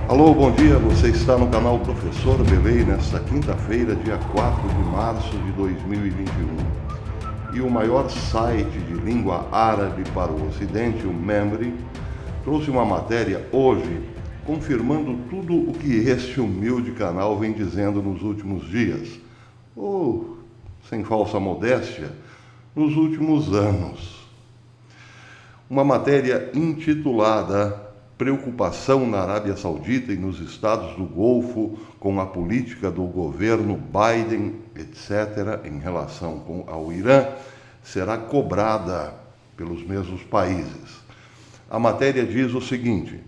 Alô, bom dia, você está no canal Professor Belei nesta quinta-feira, dia 4 de março de 2021. E o maior site de língua árabe para o Ocidente, o Memri, trouxe uma matéria hoje confirmando tudo o que este humilde canal vem dizendo nos últimos dias, ou, sem falsa modéstia, nos últimos anos. Uma matéria intitulada Preocupação na Arábia Saudita e nos Estados do Golfo com a política do governo Biden, etc., em relação ao Irã, será cobrada pelos mesmos países. A matéria diz o seguinte: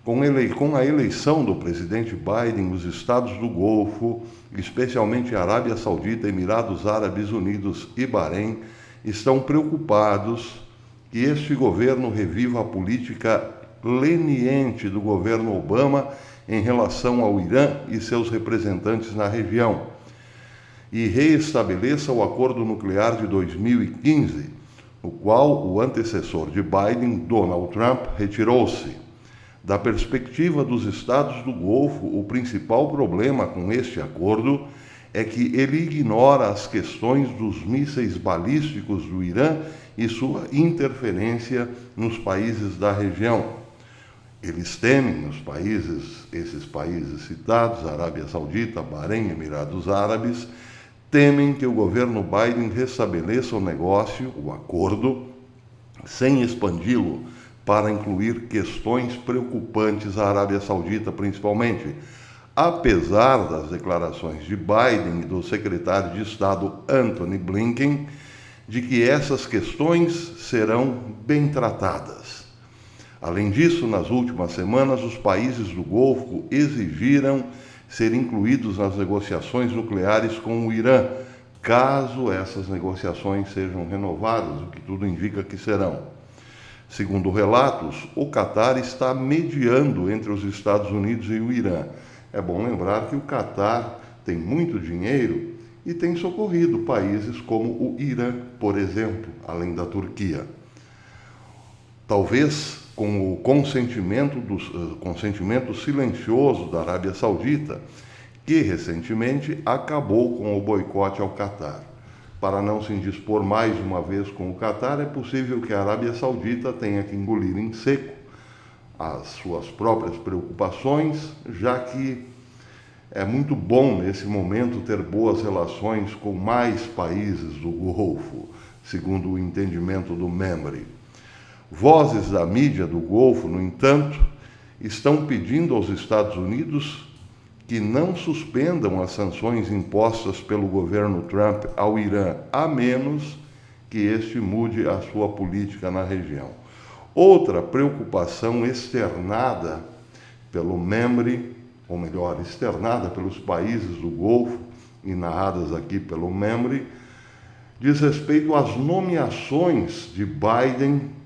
com a eleição do presidente Biden, os Estados do Golfo, especialmente a Arábia Saudita, Emirados Árabes Unidos e Bahrein, estão preocupados que este governo reviva a política leniente do governo Obama em relação ao Irã e seus representantes na região, e reestabeleça o acordo nuclear de 2015, no qual o antecessor de Biden, Donald Trump, retirou-se. Da perspectiva dos Estados do Golfo, o principal problema com este acordo é que ele ignora as questões dos mísseis balísticos do Irã e sua interferência nos países da região. Eles temem, esses países citados, Arábia Saudita, Bahrein, Emirados Árabes, temem que o governo Biden restabeleça o negócio, o acordo, sem expandi-lo para incluir questões preocupantes à Arábia Saudita, principalmente, apesar das declarações de Biden e do secretário de Estado Antony Blinken de que essas questões serão bem tratadas. Além disso, nas últimas semanas, os países do Golfo exigiram ser incluídos nas negociações nucleares com o Irã, caso essas negociações sejam renovadas, o que tudo indica que serão. Segundo relatos, o Catar está mediando entre os Estados Unidos e o Irã. É bom lembrar que o Catar tem muito dinheiro e tem socorrido países como o Irã, por exemplo, além da Turquia. Talvez com o consentimento silencioso da Arábia Saudita, que recentemente acabou com o boicote ao Catar. Para não se indispor mais uma vez com o Catar, é possível que a Arábia Saudita tenha que engolir em seco as suas próprias preocupações, já que é muito bom nesse momento ter boas relações com mais países do Golfo, segundo o entendimento do Memri. Vozes da mídia do Golfo, no entanto, estão pedindo aos Estados Unidos que não suspendam as sanções impostas pelo governo Trump ao Irã, a menos que este mude a sua política na região. Outra preocupação externada pelo Memri, ou melhor, externada pelos países do Golfo e narradas aqui pelo Memri, diz respeito às nomeações de Biden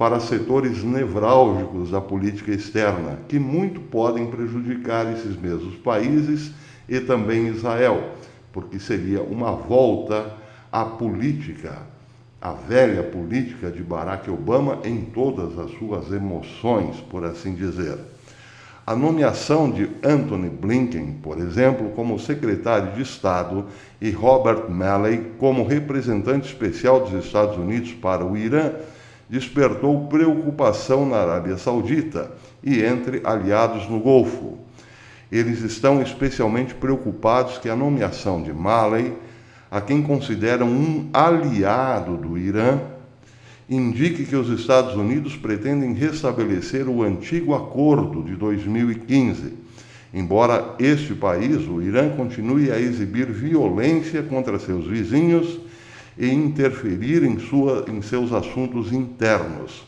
para setores nevrálgicos da política externa, que muito podem prejudicar esses mesmos países e também Israel, porque seria uma volta à política, à velha política de Barack Obama em todas as suas emoções, por assim dizer. A nomeação de Antony Blinken, por exemplo, como secretário de Estado e Robert Malley como representante especial dos Estados Unidos para o Irã despertou preocupação na Arábia Saudita e entre aliados no Golfo. Eles estão especialmente preocupados que a nomeação de Malley, a quem consideram um aliado do Irã, indique que os Estados Unidos pretendem restabelecer o antigo acordo de 2015, embora este país, o Irã, continue a exibir violência contra seus vizinhos e interferir em seus assuntos internos.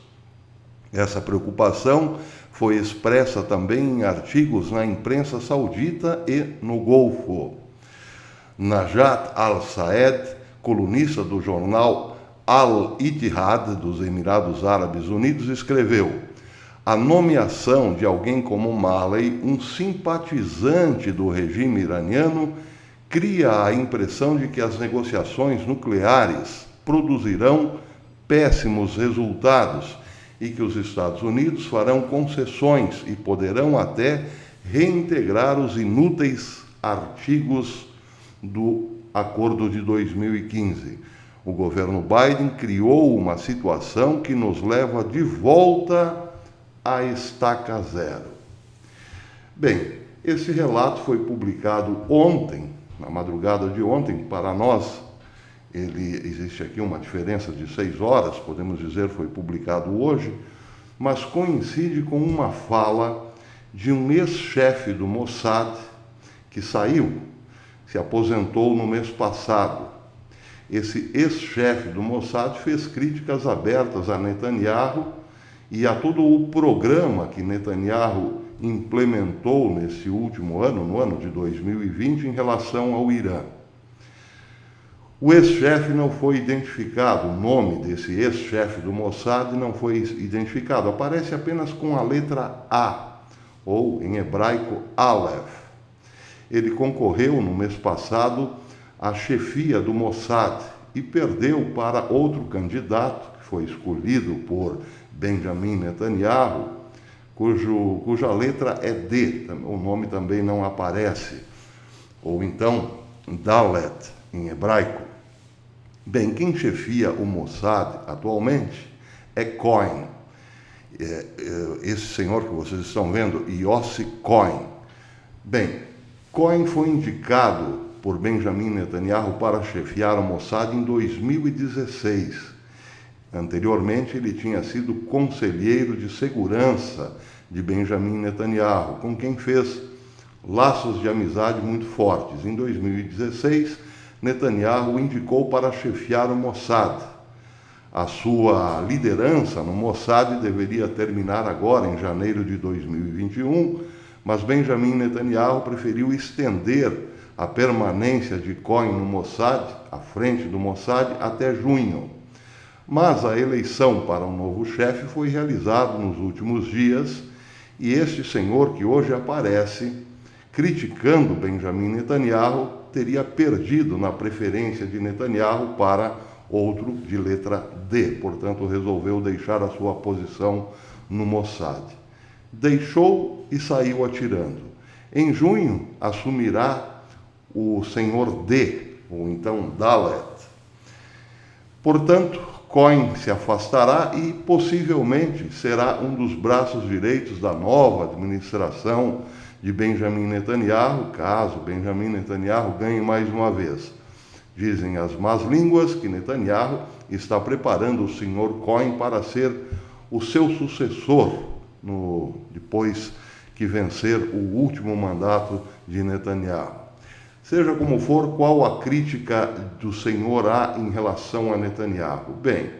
Essa preocupação foi expressa também em artigos na imprensa saudita e no Golfo. Najat al-Saed, colunista do jornal Al-Ittihad dos Emirados Árabes Unidos, escreveu: a nomeação de alguém como Malley, um simpatizante do regime iraniano, cria a impressão de que as negociações nucleares produzirão péssimos resultados e que os Estados Unidos farão concessões e poderão até reintegrar os inúteis artigos do Acordo de 2015. O governo Biden criou uma situação que nos leva de volta à estaca zero. Bem, esse relato foi publicado ontem, na madrugada de ontem, para nós. Existe aqui uma diferença de 6 horas, podemos dizer, foi publicado hoje, mas coincide com uma fala de um ex-chefe do Mossad que saiu, se aposentou no mês passado. Esse ex-chefe do Mossad fez críticas abertas a Netanyahu e a todo o programa que Netanyahu implementou nesse último ano, no ano de 2020, em relação ao Irã. O ex-chefe não foi identificado, o nome desse ex-chefe do Mossad não foi identificado, aparece apenas com a letra A, ou em hebraico Aleph. Ele concorreu no mês passado à chefia do Mossad e perdeu para outro candidato, que foi escolhido por Benjamin Netanyahu, cuja letra é D, o nome também não aparece, ou então Dalet, em hebraico. Bem, quem chefia o Mossad atualmente é Cohen. Esse senhor que vocês estão vendo, Yossi Cohen. Bem, Cohen foi indicado por Benjamin Netanyahu para chefiar o Mossad em 2016. Anteriormente, ele tinha sido conselheiro de segurança de Benjamin Netanyahu, com quem fez laços de amizade muito fortes. Em 2016, Netanyahu o indicou para chefiar o Mossad. A sua liderança no Mossad deveria terminar agora, em janeiro de 2021, mas Benjamin Netanyahu preferiu estender a permanência de Cohen no Mossad, à frente do Mossad, até junho. Mas a eleição para um novo chefe foi realizada nos últimos dias e este senhor que hoje aparece criticando Benjamin Netanyahu teria perdido na preferência de Netanyahu para outro de letra D, portanto resolveu deixar a sua posição no Mossad. Deixou e saiu atirando. Em junho assumirá o senhor D, ou então Dalet. Portanto, Cohen se afastará e possivelmente será um dos braços direitos da nova administração de Benjamin Netanyahu, caso Benjamin Netanyahu ganhe mais uma vez. Dizem as más línguas que Netanyahu está preparando o senhor Cohen para ser o seu sucessor depois que vencer o último mandato de Netanyahu. Seja como for, qual a crítica do senhor A em relação a Netanyahu? Bem,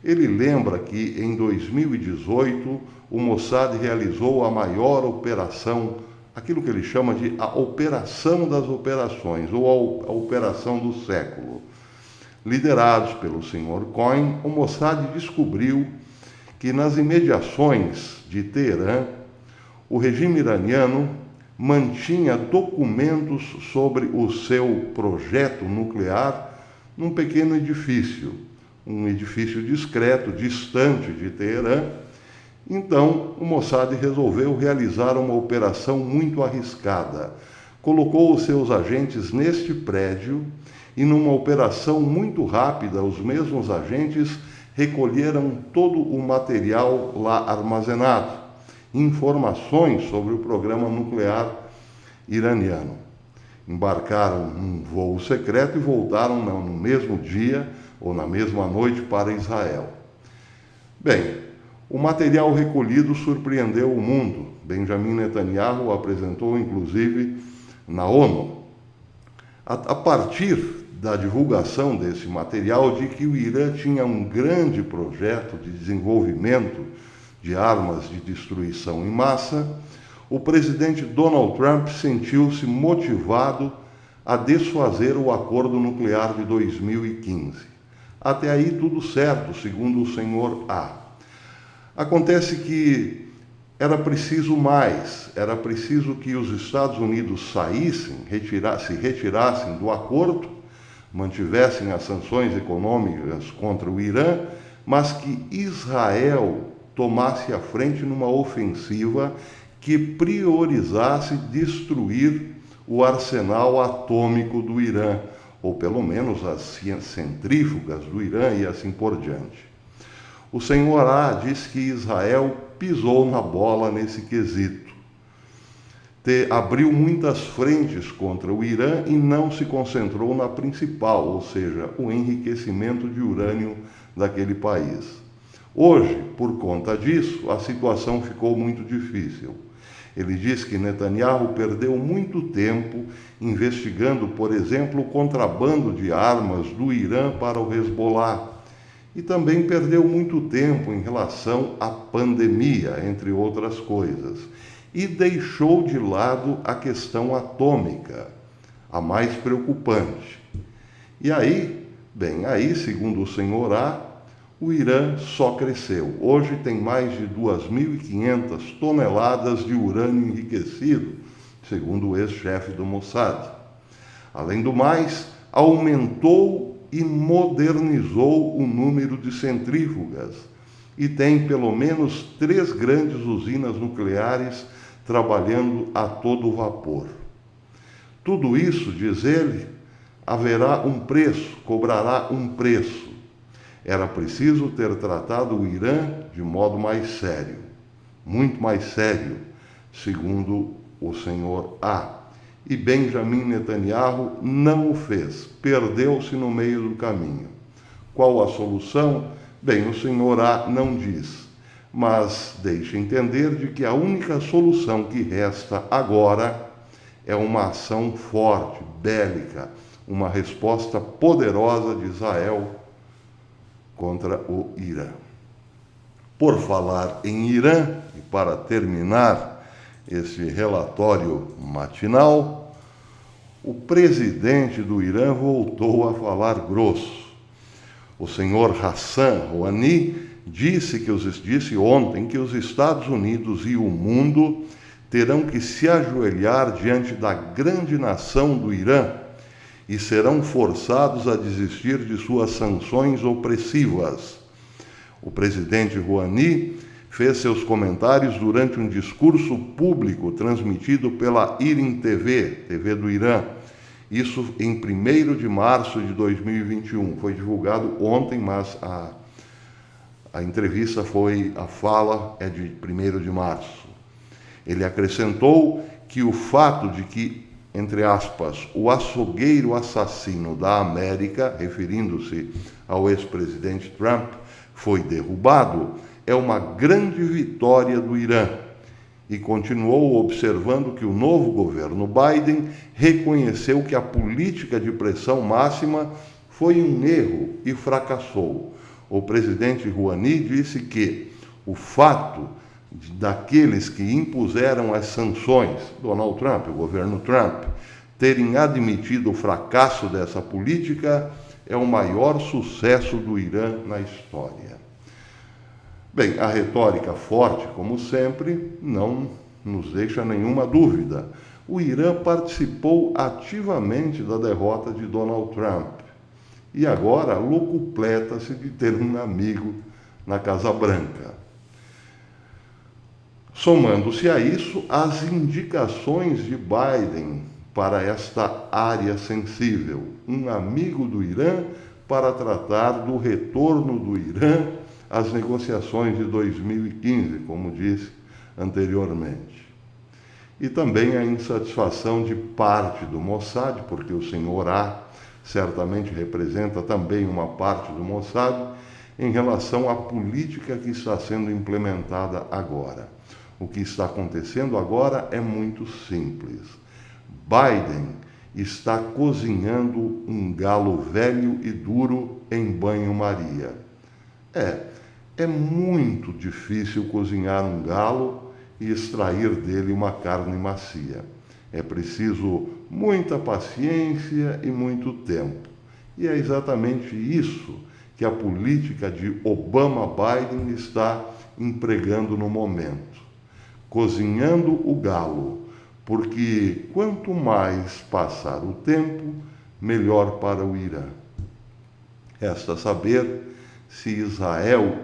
ele lembra que em 2018 o Mossad realizou a maior operação, aquilo que ele chama de a operação das operações, ou a operação do século. Liderados pelo senhor Cohen, o Mossad descobriu que nas imediações de Teherã, o regime iraniano mantinha documentos sobre o seu projeto nuclear num pequeno edifício, um edifício discreto, distante de Teherã. Então, o Mossad resolveu realizar uma operação muito arriscada. Colocou os seus agentes neste prédio e, numa operação muito rápida, os mesmos agentes recolheram todo o material lá armazenado, informações sobre o programa nuclear iraniano. Embarcaram num voo secreto e voltaram no mesmo dia ou na mesma noite para Israel. Bem, o material recolhido surpreendeu o mundo. Benjamin Netanyahu apresentou, inclusive, na ONU. A partir da divulgação desse material, de que o Irã tinha um grande projeto de desenvolvimento de armas de destruição em massa, o presidente Donald Trump sentiu-se motivado a desfazer o acordo nuclear de 2015. Até aí tudo certo, segundo o senhor A. Acontece que era preciso mais, era preciso que os Estados Unidos se retirassem do acordo, mantivessem as sanções econômicas contra o Irã, mas que Israel tomasse a frente numa ofensiva que priorizasse destruir o arsenal atômico do Irã, ou pelo menos as centrífugas do Irã e assim por diante. O senhor A diz que Israel pisou na bola nesse quesito. Abriu muitas frentes contra o Irã e não se concentrou na principal, ou seja, o enriquecimento de urânio daquele país. Hoje, por conta disso, a situação ficou muito difícil. Ele diz que Netanyahu perdeu muito tempo investigando, por exemplo, o contrabando de armas do Irã para o Hezbollah. E também perdeu muito tempo em relação à pandemia, entre outras coisas. E deixou de lado a questão atômica, a mais preocupante. E aí, segundo o senhor A, o Irã só cresceu. Hoje tem mais de 2.500 toneladas de urânio enriquecido, segundo o ex-chefe do Mossad. Além do mais, aumentou e modernizou o número de centrífugas e tem pelo menos 3 grandes usinas nucleares trabalhando a todo vapor. Tudo isso, diz ele, haverá um preço, cobrará um preço. Era preciso ter tratado o Irã de modo mais sério, muito mais sério, segundo o senhor A. E Benjamin Netanyahu não o fez, perdeu-se no meio do caminho. Qual a solução? Bem, o senhor A não diz, mas deixa entender de que a única solução que resta agora é uma ação forte, bélica, uma resposta poderosa de Israel contra o Irã. Por falar em Irã, e para terminar esse relatório matinal, o presidente do Irã voltou a falar grosso. O senhor Hassan Rouhani disse ontem que os Estados Unidos e o mundo terão que se ajoelhar diante da grande nação do Irã e serão forçados a desistir de suas sanções opressivas. O presidente Rouhani fez seus comentários durante um discurso público transmitido pela IRIN TV, TV do Irã. Isso em 1º de março de 2021. Foi divulgado ontem, mas a entrevista a fala é de 1º de março. Ele acrescentou que o fato de que, entre aspas, o açougueiro assassino da América, referindo-se ao ex-presidente Trump, foi derrubado, é uma grande vitória do Irã. E continuou observando que o novo governo Biden reconheceu que a política de pressão máxima foi um erro e fracassou. O presidente Rouhani disse que o fato daqueles que impuseram as sanções, Donald Trump, o governo Trump, terem admitido o fracasso dessa política, é o maior sucesso do Irã na história. Bem, a retórica forte, como sempre, não nos deixa nenhuma dúvida. O Irã participou ativamente da derrota de Donald Trump e agora locupleta-se de ter um amigo na Casa Branca. Somando-se a isso, as indicações de Biden para esta área sensível, um amigo do Irã para tratar do retorno do Irã às negociações de 2015, como disse anteriormente. E também a insatisfação de parte do Mossad, porque o senhor A certamente representa também uma parte do Mossad, em relação à política que está sendo implementada agora. O que está acontecendo agora é muito simples. Biden está cozinhando um galo velho e duro em banho-maria. É muito difícil cozinhar um galo e extrair dele uma carne macia. É preciso muita paciência e muito tempo. E é exatamente isso que a política de Obama-Biden está empregando no momento. Cozinhando o galo, porque quanto mais passar o tempo, melhor para o Irã. Resta saber se Israel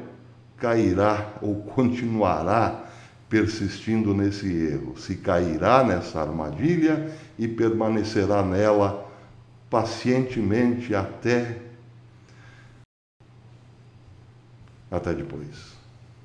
cairá ou continuará persistindo nesse erro, se cairá nessa armadilha e permanecerá nela pacientemente até depois.